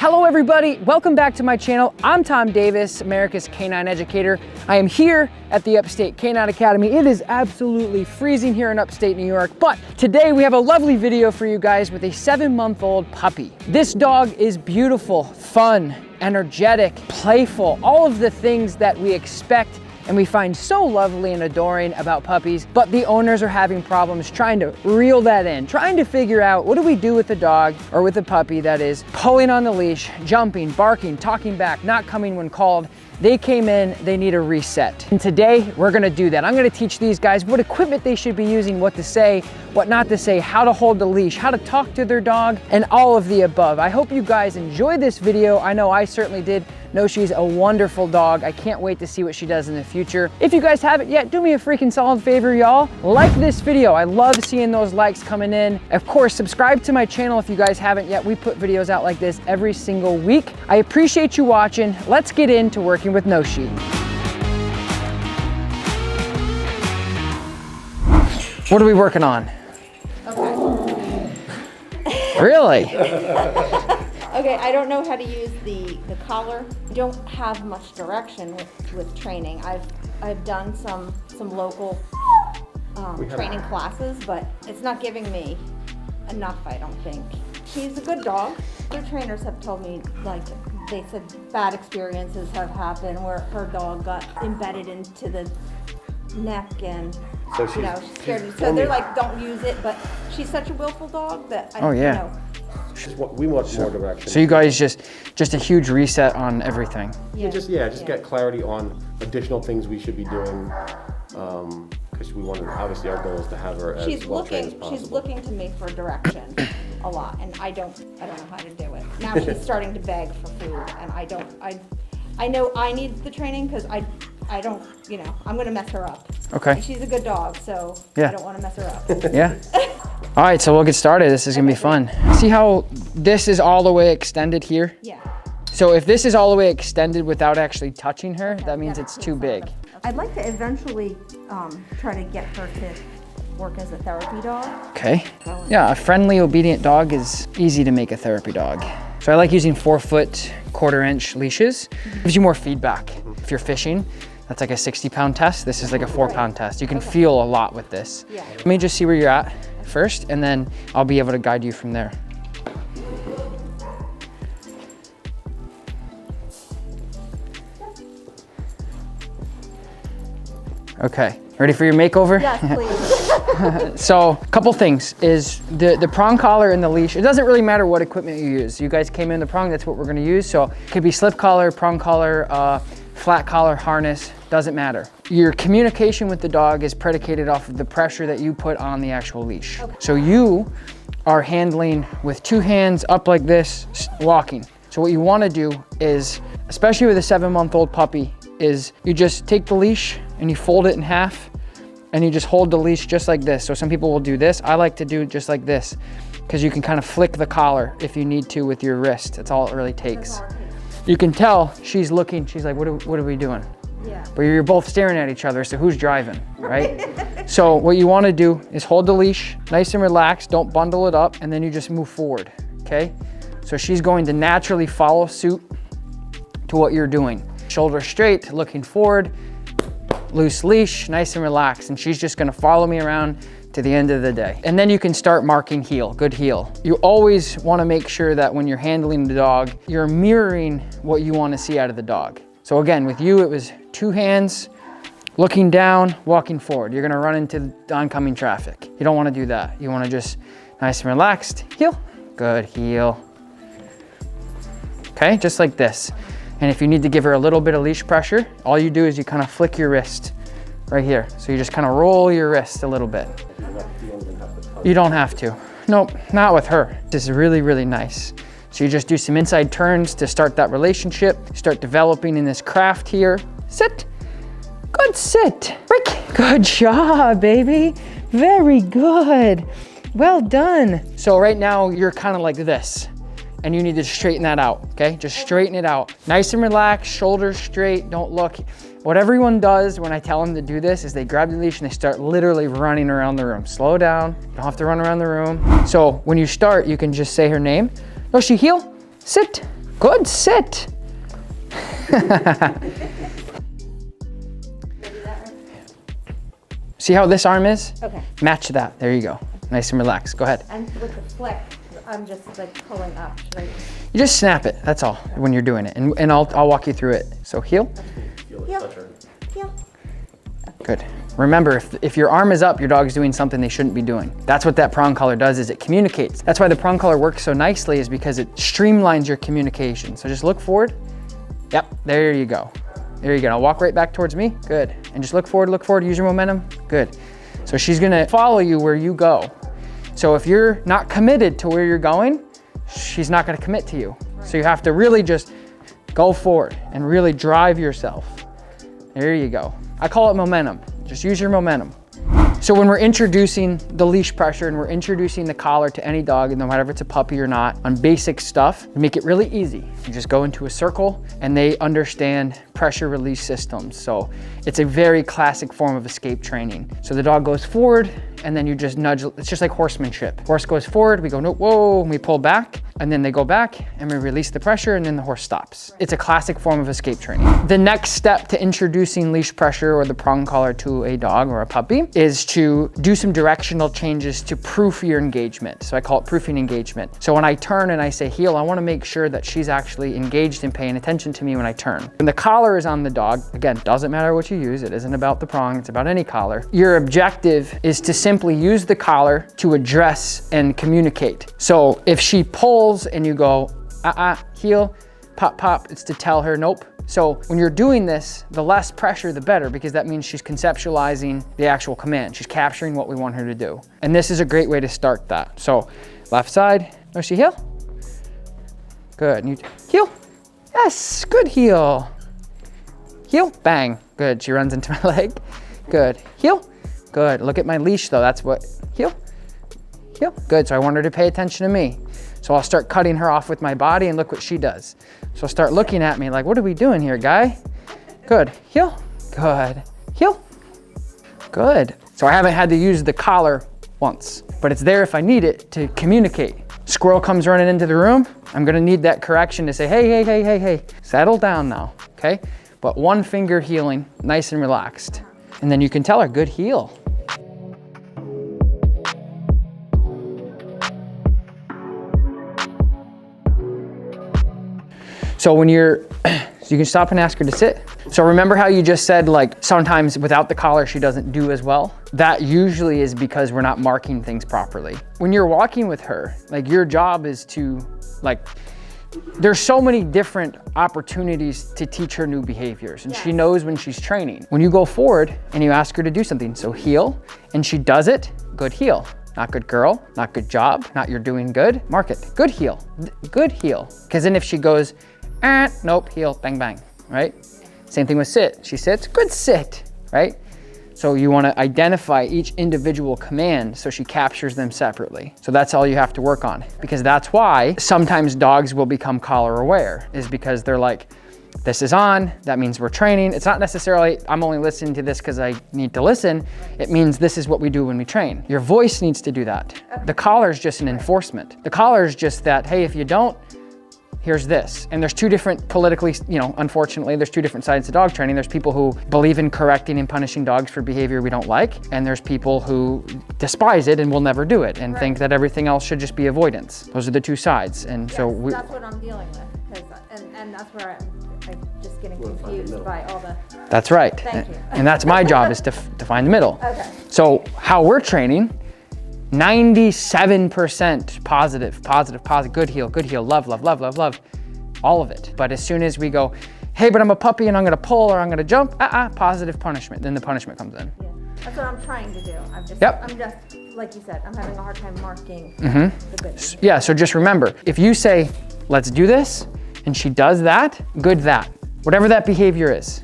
Hello everybody, welcome back to my channel. I'm Tom Davis, America's Canine Educator. I am here at the Upstate Canine Academy. It is absolutely freezing here in upstate New York, but today we have a lovely video for you guys with a 7-month-old puppy. This dog is beautiful, fun, energetic, playful, all of the things that we expect and we find so lovely and adoring about puppies, but the owners are having problems trying to reel that in, trying to figure out what do we do with the dog or with a puppy that is pulling on the leash, jumping, barking, talking back, not coming when called. They came in, they need a reset. And today we're gonna do that. I'm gonna teach these guys what equipment they should be using, what to say, what not to say, how to hold the leash, how to talk to their dog, and all of the above. I hope you guys enjoyed this video. I know I certainly did. Know she's a wonderful dog. I can't wait to see what she does in the future. If you guys haven't yet, do me a freaking solid favor, y'all. Like this video. I love seeing those likes coming in. Of course, subscribe to my channel if you guys haven't yet. We put videos out like this every single week. I appreciate you watching. Let's get into working with Noshi. What are we working on? Okay. Really? Okay, I don't know how to use the collar. I don't have much direction with training. I've done some local training classes, but it's not giving me enough, I don't think. She's a good dog. Other trainers have told me, like, they said bad experiences have happened where her dog got embedded into the neck and so you know, she's scared. So they're like, don't use it, but she's such a willful dog that I, you know. We want more direction. So you guys just a huge reset on everything. Yeah, just get clarity on additional things we should be doing, because we want to, obviously our goal is to have her as well trained as possible. She's looking to me for direction a lot, and I don't know how to do it. Now she's starting to beg for food, and I know I need the training because I don't, you know, I'm gonna mess her up. Okay. And she's a good dog, so yeah. I don't want to mess her up. Yeah. All right, so we'll get started. This is gonna be fun. See how this is all the way extended here? Yeah. So if this is all the way extended without actually touching her, that means it's too big. I'd like to eventually try to get her to work as a therapy dog. Okay. Yeah, a friendly, obedient dog is easy to make a therapy dog. So I like using 4-foot, 1/4-inch leashes. Gives you more feedback. If you're fishing, that's like a 60-pound test. This is like a 4-pound test. You can feel a lot with this. Yeah. Let me just see where you're at first, and then I'll be able to guide you from there. Okay, ready for your makeover? Yes, please. So, a couple things is the prong collar and the leash. It doesn't really matter what equipment you use. You guys came in the prong, that's what we're gonna use. So, it could be slip collar, prong collar, flat collar, harness, doesn't matter. Your communication with the dog is predicated off of the pressure that you put on the actual leash. Okay. So you are handling with 2 hands up like this, walking. So what you wanna do is, especially with a 7-month-old puppy, is you just take the leash and you fold it in half and you just hold the leash just like this. So some people will do this. I like to do it just like this because you can kind of flick the collar if you need to with your wrist. That's all it really takes. You can tell she's looking, she's like, what are we doing? Yeah. But you're both staring at each other, so who's driving, right? So what you wanna do is hold the leash, nice and relaxed, don't bundle it up, and then you just move forward, okay? So she's going to naturally follow suit to what you're doing. Shoulder straight, looking forward, loose leash, nice and relaxed, and she's just gonna follow me around to the end of the day. And then you can start marking heel, good heel. You always wanna make sure that when you're handling the dog, you're mirroring what you wanna see out of the dog. So again, with you, it was 2 hands, looking down, walking forward. You're gonna run into the oncoming traffic. You don't wanna do that. You wanna just nice and relaxed, heel, good, heel. Okay, just like this. And if you need to give her a little bit of leash pressure, all you do is you kind of flick your wrist right here. So you just kind of roll your wrist a little bit. You don't have to. Nope, not with her. This is really, really nice. So you just do some inside turns to start that relationship, start developing in this craft here. Sit, good sit. Break, good job, baby. Very good, well done. So right now you're kind of like this. And you need to straighten that out, okay? Just straighten it out. Nice and relaxed, shoulders straight, don't look. What everyone does when I tell them to do this is they grab the leash and they start literally running around the room. Slow down, you don't have to run around the room. So when you start, you can just say her name. Noshi, heel, sit, Good, sit. See how this arm is? Okay. Match that, there you go. Nice and relaxed, go ahead. And with the flick, I'm just like pulling up, right? You just snap it, that's all, when you're doing it. And I'll walk you through it. So heel. Heel. Heel. Good. Remember, if your arm is up, your dog's doing something they shouldn't be doing. That's what that prong collar does, is it communicates. That's why the prong collar works so nicely, is because it streamlines your communication. So just look forward. Yep, there you go. There you go. Now walk right back towards me. Good. And just look forward, use your momentum. Good. So she's gonna follow you where you go. So if you're not committed to where you're going, she's not gonna commit to you. So you have to really just go forward and really drive yourself. There you go. I call it momentum. Just use your momentum. So when we're introducing the leash pressure and we're introducing the collar to any dog, no matter if it's a puppy or not, on basic stuff, we make it really easy. You just go into a circle and they understand pressure release systems. So it's a very classic form of escape training. So the dog goes forward and then you just nudge. It's just like horsemanship. Horse goes forward, we go, no, whoa, and we pull back, and then they go back and we release the pressure and then the horse stops. It's a classic form of escape training. The next step to introducing leash pressure or the prong collar to a dog or a puppy is to do some directional changes to proof your engagement. So I call it proofing engagement. So when I turn and I say heel, I wanna make sure that she's actually engaged and paying attention to me when I turn. When the collar is on the dog, again, doesn't matter what you use, it isn't about the prong, it's about any collar. Your objective is to simply use the collar to address and communicate. So if she pulls and you go, heel, pop, pop, it's to tell her, nope. So when you're doing this, the less pressure, the better, because that means she's conceptualizing the actual command. She's capturing what we want her to do. And this is a great way to start that. So left side, no, she heel. Good, and you heel. Yes, good heel. Heel, bang, good. She runs into my leg. Good, heel. Good, look at my leash though, that's what, heel, heel, good. So I want her to pay attention to me. So I'll start cutting her off with my body and look what she does. So start looking at me like, what are we doing here, guy? Good, heel, good, heel, good. So I haven't had to use the collar once, but it's there if I need it to communicate. Squirrel comes running into the room, I'm gonna need that correction to say, hey, settle down now, okay? But one finger healing, nice and relaxed. And then you can tell her, good heel. So when so you can stop and ask her to sit. So remember how you just said, like, sometimes without the collar, she doesn't do as well? That usually is because we're not marking things properly. When you're walking with her, like, your job is to, like, there's so many different opportunities to teach her new behaviors, and she knows when she's training. When you go forward and you ask her to do something, so heel, and she does it, good heel. Not good girl, not good job, not you're doing good, mark it, good heel, good heel. Because then if she goes, nope, heel, bang, bang, right? Same thing with sit, she sits, good sit, right? So you wanna identify each individual command so she captures them separately. So that's all you have to work on, because that's why sometimes dogs will become collar aware, is because they're like, this is on, that means we're training. It's not necessarily, I'm only listening to this because I need to listen. It means this is what we do when we train. Your voice needs to do that. Okay. The collar is just an enforcement. The collar is just that, hey, if you don't, here's this. And there's two different politically, unfortunately, there's two different sides to dog training. There's people who believe in correcting and punishing dogs for behavior we don't like. And there's people who despise it and will never do it and think that everything else should just be avoidance. Those are the two sides. And so that's what I'm dealing with. And that's where I'm just getting confused by all the... That's right. Thank you. And that's my job, is to find the middle. Okay. So how we're training, 97% positive, good heel, love, all of it. But as soon as we go, hey, but I'm a puppy and I'm gonna pull or I'm gonna jump, positive punishment, then the punishment comes in. Yeah, that's what I'm trying to do. I'm just, like you said, I'm having a hard time marking the good. Yeah, so just remember, if you say, let's do this, and she does that, good that. Whatever that behavior is.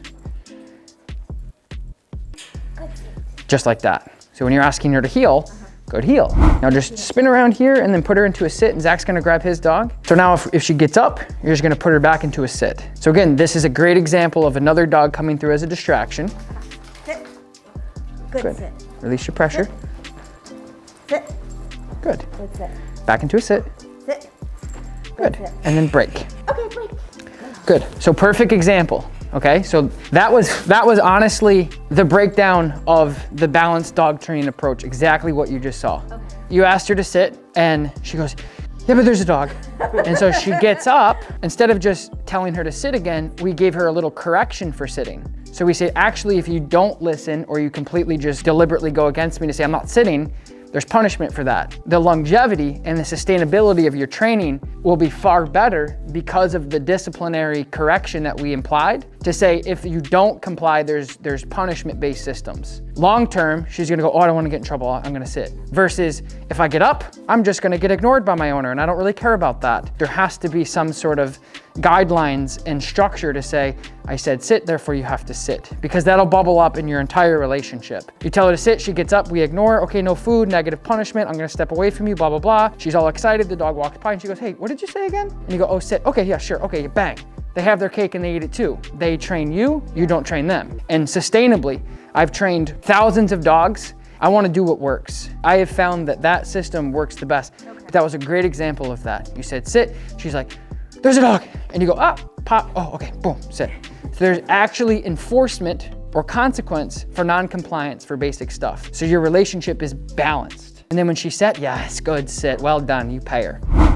Just like that. So when you're asking her to heel, good heel. Now just spin around here and then put her into a sit, and Zach's gonna grab his dog. So now if she gets up, you're just gonna put her back into a sit. So again, this is a great example of another dog coming through as a distraction. Sit. Good sit. Release your pressure. Sit. Good. Good sit. Back into a sit. Sit. Good. And then break. Okay, break. Good. So perfect example. Okay, so that was honestly the breakdown of the balanced dog training approach, exactly what you just saw. Okay. You asked her to sit and she goes, yeah, but there's a dog. And so she gets up. Instead of just telling her to sit again, we gave her a little correction for sitting. So we say, actually, if you don't listen or you completely just deliberately go against me to say, I'm not sitting, there's punishment for that. The longevity and the sustainability of your training will be far better because of the disciplinary correction that we implied to say, if you don't comply, there's punishment-based systems. Long-term, she's gonna go, oh, I don't wanna get in trouble, I'm gonna sit. Versus, if I get up, I'm just gonna get ignored by my owner and I don't really care about that. There has to be some sort of guidelines and structure to say, I said sit, therefore you have to sit, because that'll bubble up in your entire relationship. You tell her to sit, she gets up, we ignore, okay, no food, negative punishment, I'm gonna step away from you, blah, blah, blah. She's all excited, the dog walks by and she goes, hey, what did you say again? And you go, oh, sit, okay, yeah, sure, okay, bang. They have their cake and they eat it too. They train you, you don't train them. And sustainably, I've trained thousands of dogs. I wanna do what works. I have found that that system works the best. Okay. But that was a great example of that. You said sit, she's like, there's a dog. And you go, ah, pop, oh, okay, boom, sit. So there's actually enforcement or consequence for non-compliance for basic stuff. So your relationship is balanced. And then when she sat, yeah, it's good, sit, well done, you pay her.